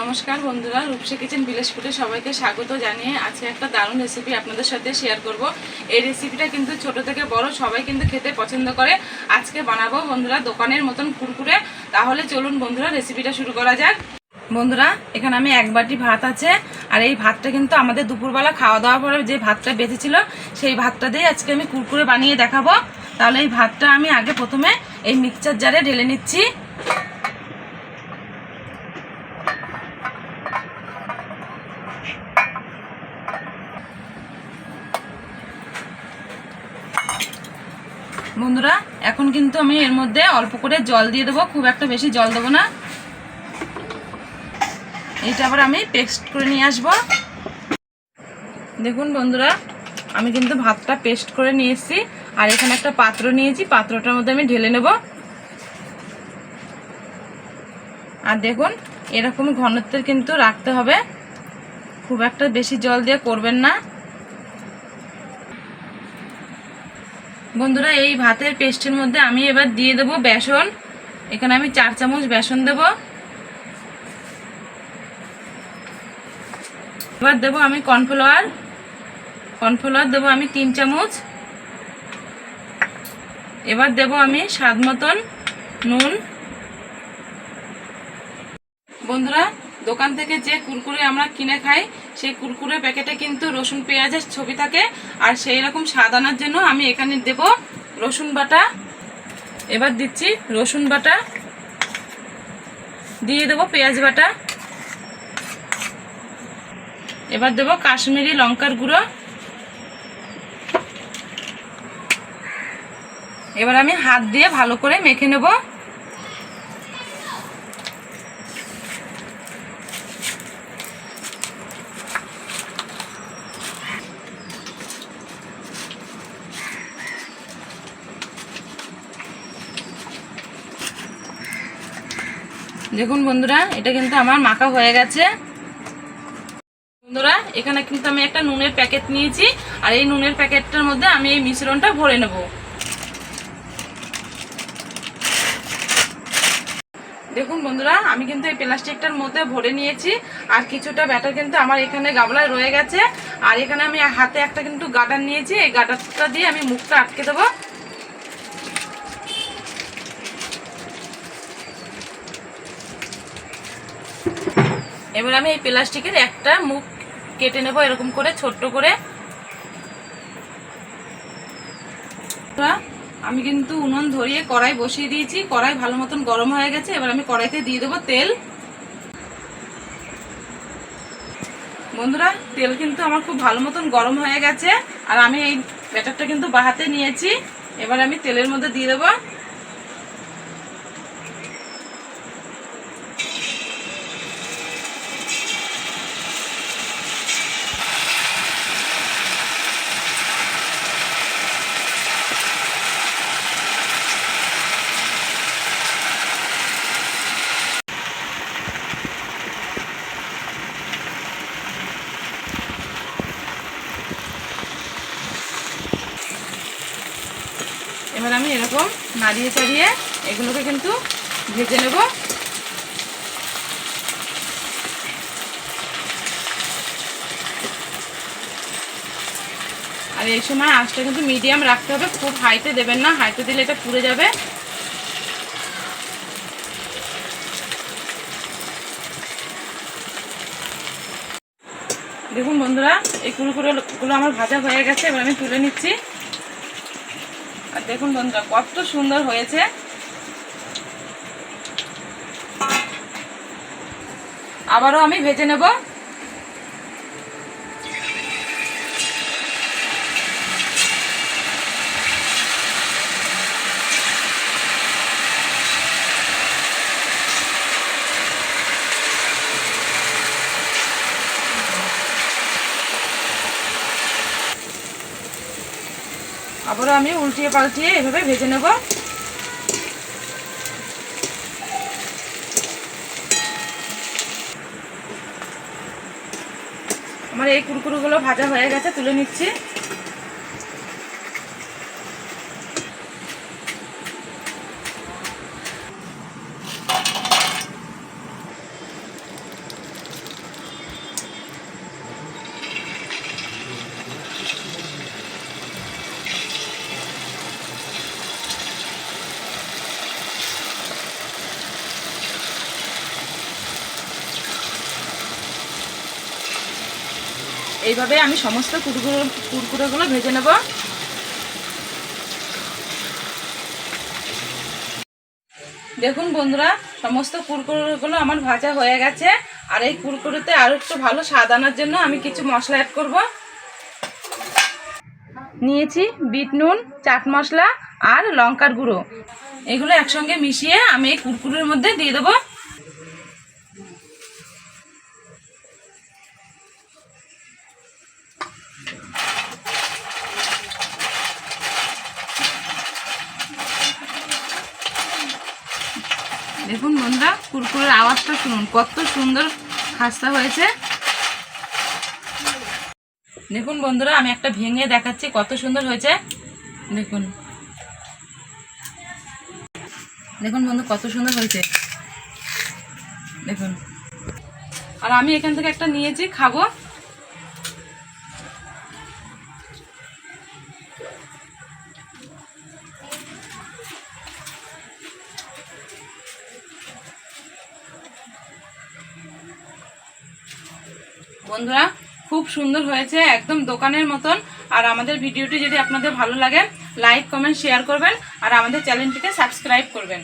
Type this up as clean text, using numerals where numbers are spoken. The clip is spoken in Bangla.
নমস্কার বন্ধুরা, রূপসী কিচেন ভিলেজ ফুডে সবাইকে স্বাগত জানিয়ে আজকে একটা দারুণ রেসিপি আপনাদের সাথে শেয়ার করব। এই রেসিপিটা কিন্তু ছোট থেকে বড় সবাই কিন্তু খেতে পছন্দ করে। আজকে বানাবো বন্ধুরা দোকানের মতন কুরকুরে। তাহলে চলুন বন্ধুরা রেসিপিটা শুরু করা যাক। বন্ধুরা, এখানে আমি এক বাটি ভাত আছে, আর এই ভাতটা কিন্তু আমাদের দুপুরবেলা খাওয়া দাওয়ার পরে যে ভাতটা বেঁচেছিল সেই ভাতটা দিয়ে আজকে আমি কুরকুরে বানিয়ে দেখাবো। তাহলে এই ভাতটা আমি আগে প্রথমে এই মিক্সচার জারে ঢেলে নিচ্ছি। বন্ধুরা, এখন কিন্তু আমি এর মধ্যে অল্প করে জল দিয়ে দেবো, খুব একটা বেশি জল দেবো না। এইটা আবার আমি পেস্ট করে নিয়ে আসবো। দেখুন বন্ধুরা, আমি কিন্তু ভাতটা পেস্ট করে নিয়ে এসেছি, আর এখানে একটা পাত্র নিয়েছি, পাত্রটার মধ্যে আমি ঢেলে নেব। আর দেখুন এরকম ঘনত্বের কিন্তু রাখতে হবে, খুব একটা বেশি জল দিয়ে করবেন না। বন্ধুরা, এই ভাতের পেস্টের মধ্যে আমি এবার দিয়ে দেব বেসন। এখানে আমি 4 চামচ বেসন দেব। এবার দেব আমি কর্নফ্লাওয়ার দেব আমি 3 চামচ। এবার দেব আমি স্বাদ মতন নুন। বন্ধুরা, দোকান থেকে যে কুরকুরে আমরা কিনে খাই সেই কুরকুরে প্যাকেটে কিন্তু রসুন পেঁয়াজের ছবি থাকে, আর সেই রকম স্বাদ আনার জন্য আমি এখানে দেব রসুন বাটা। এবার দিচ্ছি রসুন বাটা, দিয়ে দেব পেঁয়াজ বাটা। এবার দেব কাশ্মীরি লঙ্কার গুঁড়ো। এবার আমি হাত দিয়ে ভালো করে মেখে নেব। দেখুন বন্ধুরা, এটা কিন্তু আমার মাখা হয়ে গেছে। বন্ধুরা, এখানে কিন্তু আমি একটা নুনের প্যাকেট নিয়েছি, আর এই নুনের প্যাকেটটার মধ্যে আমি এই মিশ্রণটা ভরে নেব। দেখুন বন্ধুরা, আমি কিন্তু এই প্লাস্টিকটার মধ্যে ভরে নিয়েছি, আর কিছুটা ব্যাটার কিন্তু আমার এখানে গামলায় রয়ে গেছে। আর এখানে আমি হাতে একটা কিন্তু গাটার নিয়েছি, এই গাটারটা দিয়ে আমি মুখটা আটকে দেবো। এবার আমি এই প্লাস্টিকের একটা মুখ কেটে নেব এরকম করে ছোট্ট করে। আমি কিন্তু উনুন ধরিয়ে কড়াই বসিয়ে দিয়েছি, কড়াই ভালো মতন গরম হয়ে গেছে। এবার আমি কড়াইতে দিয়ে দেবো তেল। বন্ধুরা, তেল কিন্তু আমার খুব ভালো মতন গরম হয়ে গেছে, আর আমি এই ব্যাটারটা কিন্তু বাহাতে নিয়েছি। এবার আমি তেলের মধ্যে দিয়ে দেবো। এবার আমি এরকম নাড়িয়ে চাড়িয়ে এগুলোকে কিন্তু ভেজে নেব। আর এই সময় আঁচটা কিন্তু মিডিয়াম রাখতে হবে, খুব হাইতে দেবেন না, হাইতে দিলে এটা পুড়ে যাবে। দেখুন বন্ধুরা, এই কুরকুরেগুলো আমার ভাজা হয়ে গেছে। এবার আমি তুলে নিচ্ছি। আর দেখুন বন্ধুরা, কত সুন্দর হয়েছে। আবারও আমি ভেজে নেব। আবারও আমি উল্টিয়ে পাল্টিয়ে এভাবে ভেজে নেব। আমার এই কুরকুরগুলো ভাজা হয়ে গেছে, তুলে নিচ্ছি। এইভাবে আমি সমস্ত কুরকুরেগুলো ভেজে নেব। দেখুন বন্ধুরা, সমস্ত কুরকুরেগুলো আমার ভাজা হয়ে গেছে। আর এই কুরকুরেতে আরও একটু ভালো স্বাদ আনার জন্য আমি কিছু মশলা অ্যাড করব। নিয়েছি বিট নুন, চাট মশলা আর লঙ্কার গুঁড়ো। এগুলো একসঙ্গে মিশিয়ে আমি এই কুরকুরের মধ্যে দিয়ে দেবো। দেখুন বন্ধুরা, কুরকুরের আওয়াজটা শুনুন, কত সুন্দর খাস্তা হয়েছে। দেখুন বন্ধুরা, আমি একটা ভেঙে দেখাচ্ছি কত সুন্দর হয়েছে। দেখুন দেখুন বন্ধু, কত সুন্দর হয়েছে দেখুন। আর আমি এখান থেকে একটা নিয়েছি, খাবো। বন্ধুরা, খুব সুন্দর হয়েছে, একদম দোকানের মতন। আর আমাদের ভিডিওটি যদি আপনাদের ভালো লাগে, লাইক কমেন্ট শেয়ার করবেন আর আমাদের চ্যানেলটিকে সাবস্ক্রাইব করবেন।